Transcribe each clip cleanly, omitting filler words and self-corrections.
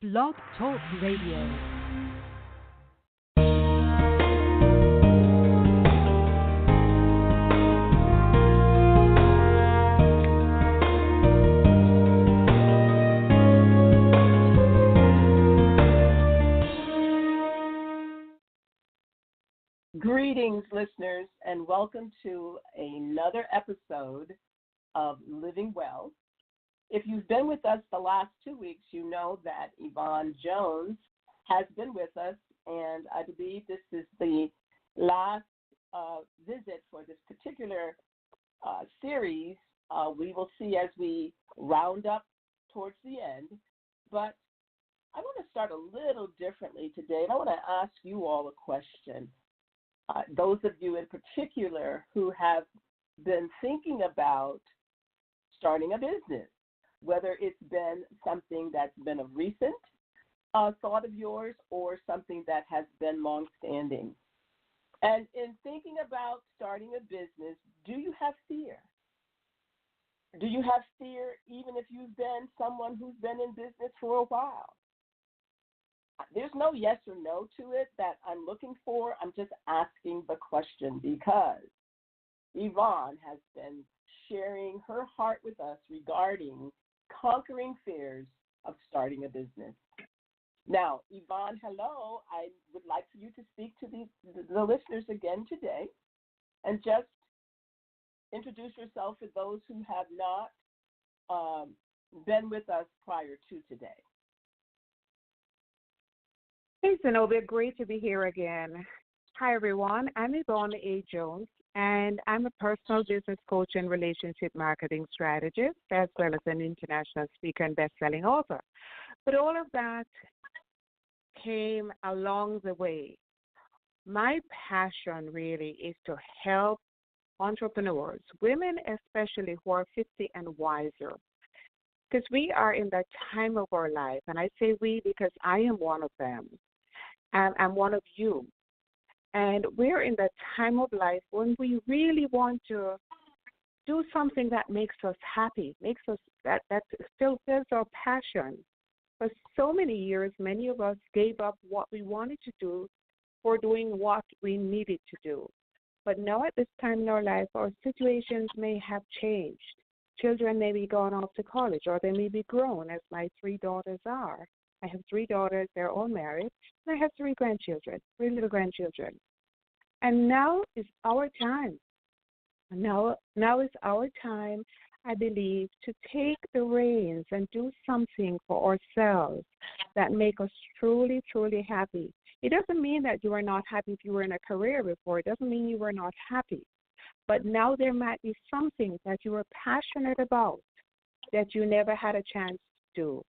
Blog Talk Radio. Greetings, listeners, and welcome to another episode of Living Well. If you've been with us the last 2 weeks, you know that Yvonne Jones has been with us, and I believe this is the last visit for this particular series. We will see as we round up towards the end, but I want to start a little differently today, and I want to ask you all a question. Those of you in particular who have been thinking about starting a business, whether it's been something that's been a recent thought of yours or something that has been longstanding. And in thinking about starting a business, do you have fear? Do you have fear even if you've been someone who's been in business for a while? There's no yes or no to it that I'm looking for. I'm just asking the question because Yvonne has been sharing her heart with us regarding conquering fears of starting a business. Now, Yvonne, hello. I would like for you to speak to the listeners again today and just introduce yourself for those who have not been with us prior to today. Hey, Zenobia, great to be here again. Hi, everyone. I'm Yvonne A. Jones, and I'm a personal business coach and relationship marketing strategist, as well as an international speaker and best-selling author. But all of that came along the way. My passion really is to help entrepreneurs, women especially who are 50 and wiser, because we are in that time of our life, and I say we because I am one of them. And I'm one of you. And we're in that time of life when we really want to do something that makes us happy, makes us that still fills our passion. For so many years, many of us gave up what we wanted to do for doing what we needed to do. But now at this time in our life, our situations may have changed. Children may be gone off to college, or they may be grown, as my 3 daughters are. I have 3 daughters, they're all married, and I have 3 grandchildren, 3 little grandchildren. And now is our time. Now is our time, I believe, to take the reins and do something for ourselves that make us truly, truly happy. It doesn't mean that you are not happy if you were in a career before. It doesn't mean you were not happy. But now there might be something that you are passionate about that you never had a chance to do.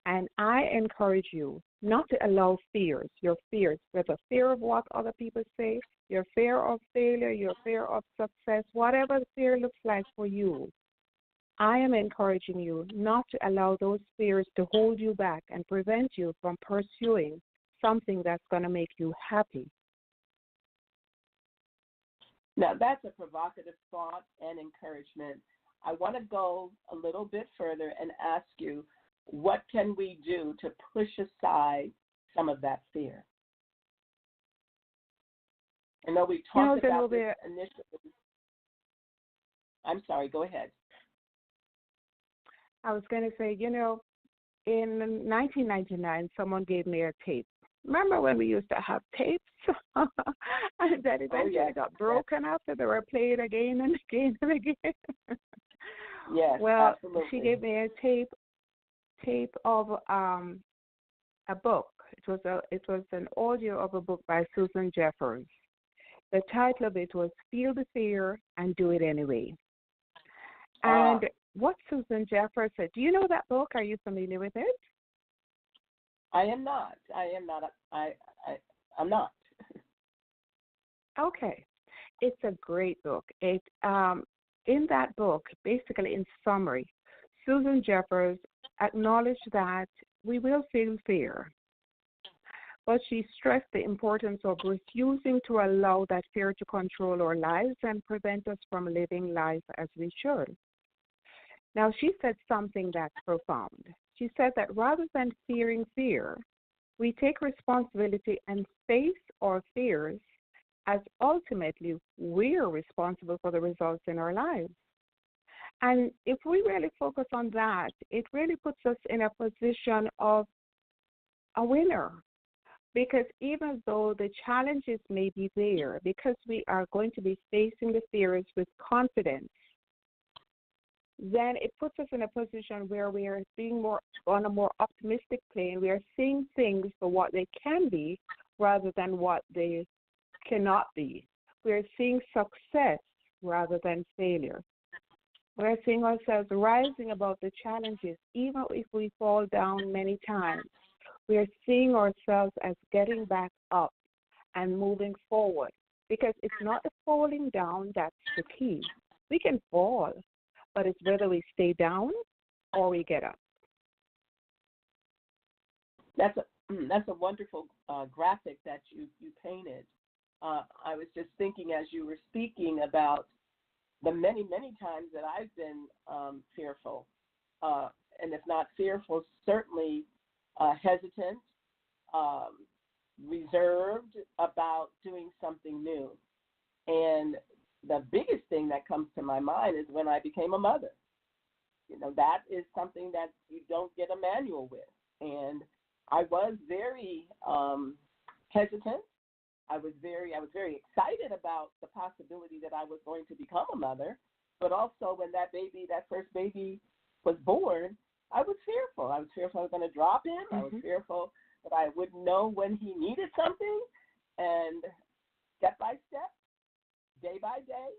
And I encourage you not to allow fears, your fears, whether fear of what other people say, your fear of failure, your fear of success, whatever the fear looks like for you. I am encouraging you not to allow those fears to hold you back and prevent you from pursuing something that's going to make you happy. Now, that's a provocative thought and encouragement. I want to go a little bit further and ask you, what can we do to push aside some of that fear? I know we talked about this initially. I'm sorry, go ahead. I was going to say, in 1999, someone gave me a tape. Remember when we used to have tapes? And that eventually got broken after they were played again and again and again. Yes, well, absolutely. She gave me a tape of a book. It was an audio of a book by Susan Jeffers. The title of it was Feel the Fear and Do It Anyway. And what Susan Jeffers said, do you know that book? Are you familiar with it? I am not. I'm not. Okay. It's a great book. In that book, basically in summary, Susan Jeffers acknowledged that we will feel fear, but she stressed the importance of refusing to allow that fear to control our lives and prevent us from living life as we should. Now, she said something that's profound. She said that rather than fearing fear, we take responsibility and face our fears as ultimately we're responsible for the results in our lives. And if we really focus on that, it really puts us in a position of a winner. Because even though the challenges may be there, because we are going to be facing the fears with confidence, then it puts us in a position where we are being more on a more optimistic plane. We are seeing things for what they can be rather than what they cannot be. We are seeing success rather than failure. We are seeing ourselves rising above the challenges, even if we fall down many times. We are seeing ourselves as getting back up and moving forward, because it's not the falling down that's the key. We can fall, but it's whether we stay down or we get up. That's a wonderful graphic that you painted. I was just thinking as you were speaking about the many times that I've been fearful, and if not fearful, certainly hesitant, reserved about doing something new. And the biggest thing that comes to my mind is when I became a mother. You know, that is something that you don't get a manual with. And I was very hesitant. I was very excited about the possibility that I was going to become a mother, but also when that first baby was born, I was fearful. I was fearful I was going to drop him. I was fearful that I wouldn't know when he needed something. And step by step, day by day,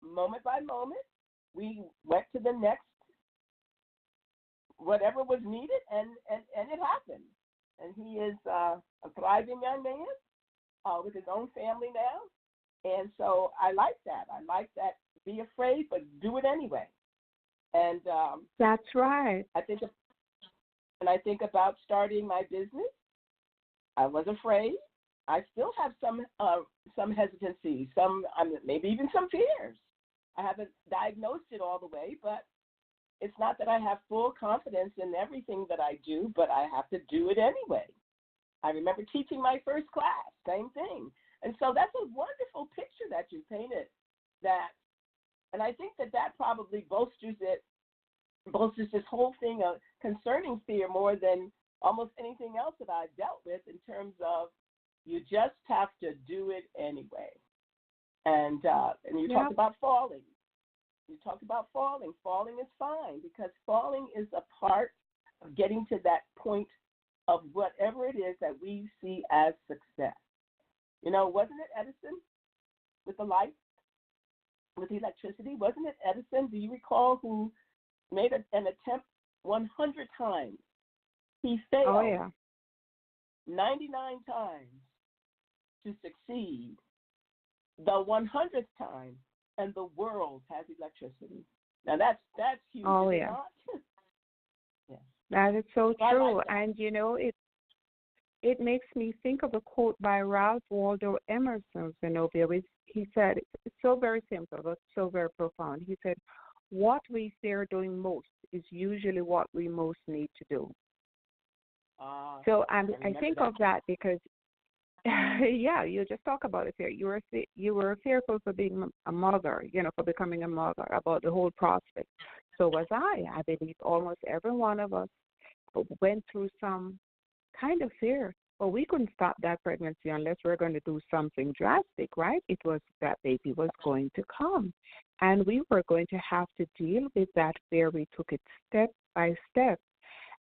moment by moment, we went to the next whatever was needed, and it happened. And he is a thriving young man with his own family now. And so I like that. I like that. Be afraid, but do it anyway. And that's right. I think about starting my business. I was afraid. I still have some hesitancy, maybe even some fears. I haven't diagnosed it all the way, but it's not that I have full confidence in everything that I do, but I have to do it anyway. I remember teaching my first class, same thing. And so that's a wonderful picture that you painted. And I think that probably bolsters this whole thing of concerning fear more than almost anything else that I've dealt with, in terms of you just have to do it anyway. And you talked about falling. You talked about falling. Falling is fine, because falling is a part of getting to that point of whatever it is that we see as success. You know, wasn't it Edison with the light, with the electricity? Wasn't it Edison, do you recall, who made an attempt 100 times? He failed 99 times to succeed the 100th time, and the world has electricity. Now that's huge. Oh, yeah. Yes. That is so true. Like that. And, you know, it makes me think of a quote by Ralph Waldo Emerson, Zenobia. He said, it's so very simple, but so very profound. He said, what we fear doing most is usually what we most need to do. So I think of that because, you just talk about it here. You were fearful for being a mother, for becoming a mother, about the whole prospect. So was I. I believe almost every one of us went through some kind of fear. But we couldn't stop that pregnancy unless we're going to do something drastic, right? It was that baby was going to come. And we were going to have to deal with that fear. We took it step by step.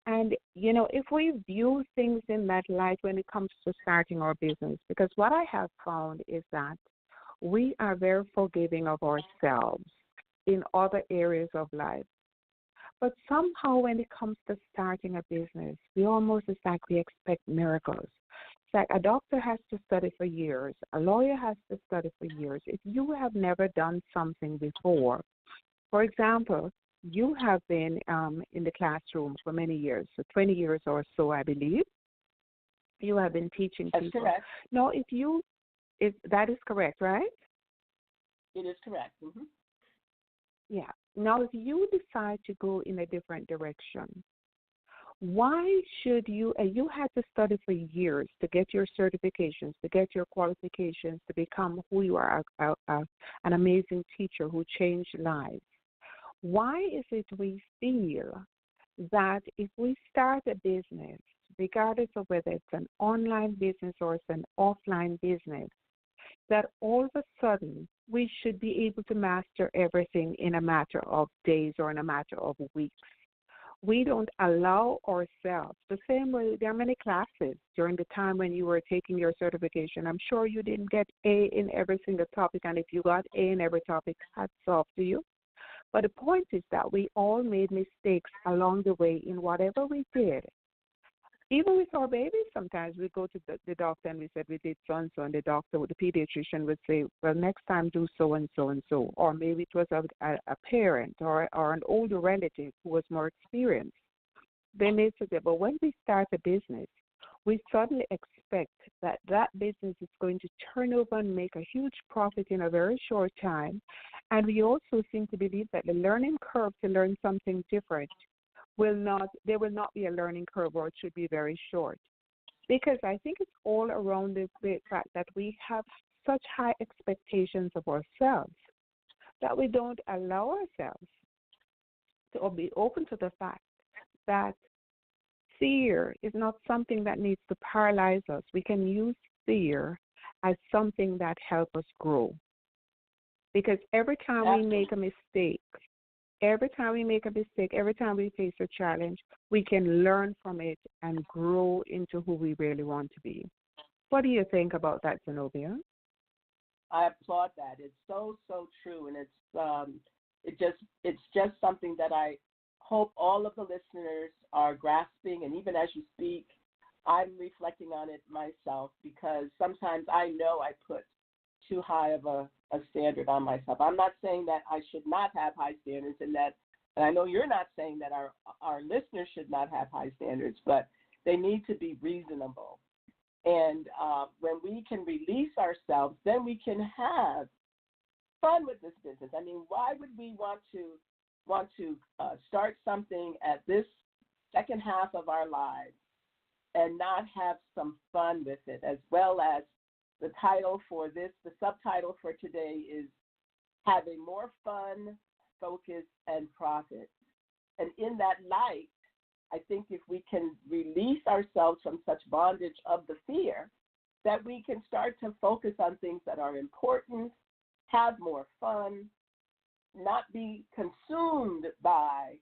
And, if we view things in that light when it comes to starting our business, because what I have found is that we are very forgiving of ourselves in other areas of life. But somehow when it comes to starting a business, it's like we expect miracles. It's like a doctor has to study for years. A lawyer has to study for years. If you have never done something before, for example, you have been in the classroom for many years, so 20 years or so, I believe. You have been teaching people. That's correct. No, that is correct, right? It is correct. Mm-hmm. Yeah. Now, if you decide to go in a different direction, Why should you, and you had to study for years to get your certifications, to get your qualifications, to become who you are, an amazing teacher who changed lives. Why is it we feel that if we start a business, regardless of whether it's an online business or it's an offline business, that all of a sudden we should be able to master everything in a matter of days or in a matter of weeks? We don't allow ourselves, the same way there are many classes during the time when you were taking your certification. I'm sure you didn't get A in every single topic, and if you got A in every topic, hats off to you. But the point is that we all made mistakes along the way in whatever we did. Even with our babies, sometimes we go to the doctor and we said we did so and so, and the doctor, the pediatrician would say, well, next time do so and so and so. Or maybe it was a parent or an older relative who was more experienced. They may say, but when we start a business, we suddenly expect that that business is going to turn over and make a huge profit in a very short time. And we also seem to believe that the learning curve to learn something different there will not be a learning curve, or it should be very short. Because I think it's all around the fact that we have such high expectations of ourselves that we don't allow ourselves to be open to the fact that fear is not something that needs to paralyze us. We can use fear as something that helps us grow. Because every time we make a mistake, every time we face a challenge, we can learn from it and grow into who we really want to be. What do you think about that, Zenobia? I applaud that. It's so true, and it's just something that I hope all of the listeners are grasping. And even as you speak, I'm reflecting on it myself, because sometimes I know I put too high of a standard on myself. I'm not saying that I should not have high standards, and I know you're not saying that our listeners should not have high standards, but they need to be reasonable. And when we can release ourselves, then we can have fun with this business. I mean, why would we want to start something at this second half of our lives and not have some fun with it? As well as the subtitle for today is Having More Fun, Focus, and Profit. And in that light, I think if we can release ourselves from such bondage of the fear, that we can start to focus on things that are important, have more fun, not be consumed by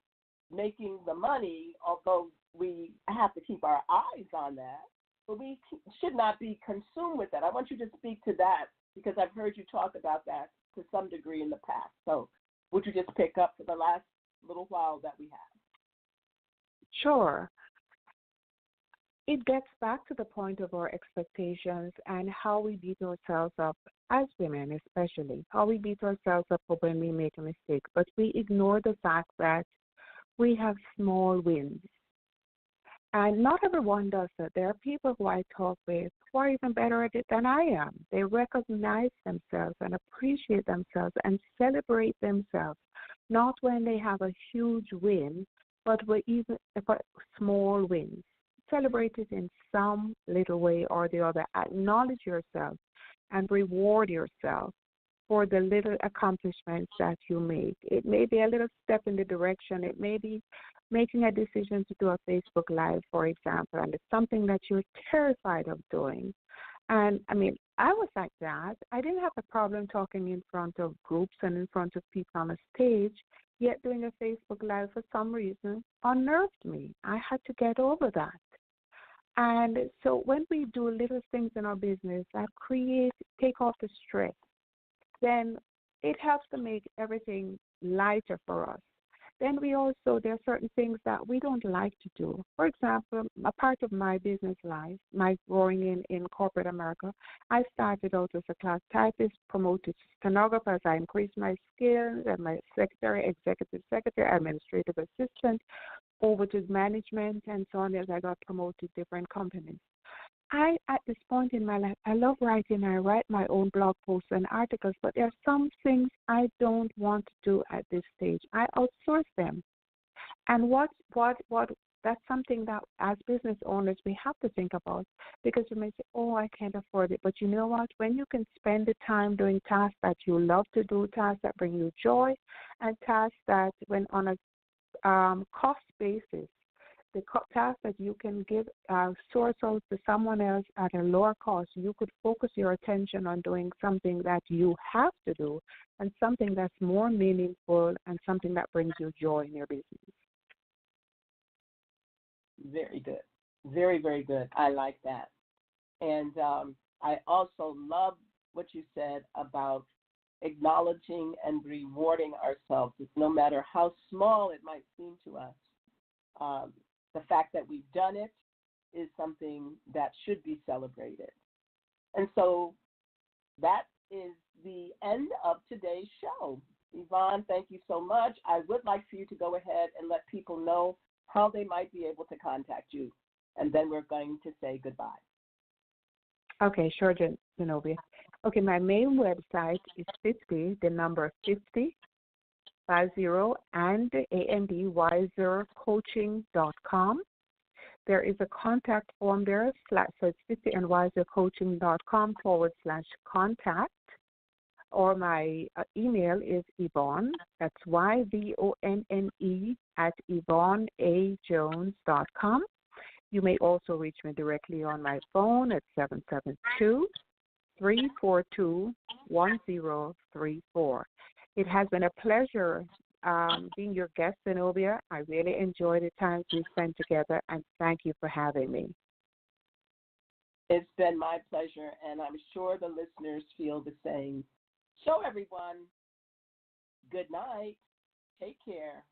making the money, although we have to keep our eyes on that, but we should not be consumed with that. I want you to speak to that, because I've heard you talk about that to some degree in the past. So would you just pick up for the last little while that we have? Sure. It gets back to the point of our expectations and how we beat ourselves up, as women especially, how we beat ourselves up for when we make a mistake. But we ignore the fact that we have small wins. And not everyone does that. There are people who I talk with who are even better at it than I am. They recognize themselves and appreciate themselves and celebrate themselves, not when they have a huge win, but even small wins. Celebrate it in some little way or the other. Acknowledge yourself and reward yourself for the little accomplishments that you make. It may be a little step in the direction. It may be making a decision to do a Facebook Live, for example, and it's something that you're terrified of doing. And, I mean, I was like that. I didn't have a problem talking in front of groups and in front of people on a stage, yet doing a Facebook Live for some reason unnerved me. I had to get over that. And so when we do little things in our business that take off the stress, then it helps to make everything lighter for us. Then there are certain things that we don't like to do. For example, a part of my business life, my growing in corporate America, I started out as a class typist, promoted to stenographer as I increased my skills, and my secretary, executive secretary, administrative assistant, over to management, and so on as I got promoted to different companies. At this point in my life, I love writing. I write my own blog posts and articles, but there are some things I don't want to do at this stage. I outsource them. And what That's something that as business owners we have to think about, because you may say, oh, I can't afford it. But you know what? When you can spend the time doing tasks that you love to do, tasks that bring you joy, and tasks that when on a cost basis, the task that you can give source out to someone else at a lower cost, you could focus your attention on doing something that you have to do and something that's more meaningful and something that brings you joy in your business. Very good. Very, very good. I like that. And I also love what you said about acknowledging and rewarding ourselves. It's no matter how small it might seem to us. The fact that we've done it is something that should be celebrated. And so that is the end of today's show. Yvonne, thank you so much. I would like for you to go ahead and let people know how they might be able to contact you. And then we're going to say goodbye. Okay, sure, Zenobia. Okay, my main website is 50, the number 50, 50, and wisercoaching.com. There is a contact form there, so it's 50 and wisercoaching.com /contact. Or my email is Yvonne, that's YVONNE @YvonneAJones.com. You may also reach me directly on my phone at 772-342-1034. It has been a pleasure being your guest, Zenobia. I really enjoyed the time we spent together, and thank you for having me. It's been my pleasure, and I'm sure the listeners feel the same. So, everyone, good night. Take care.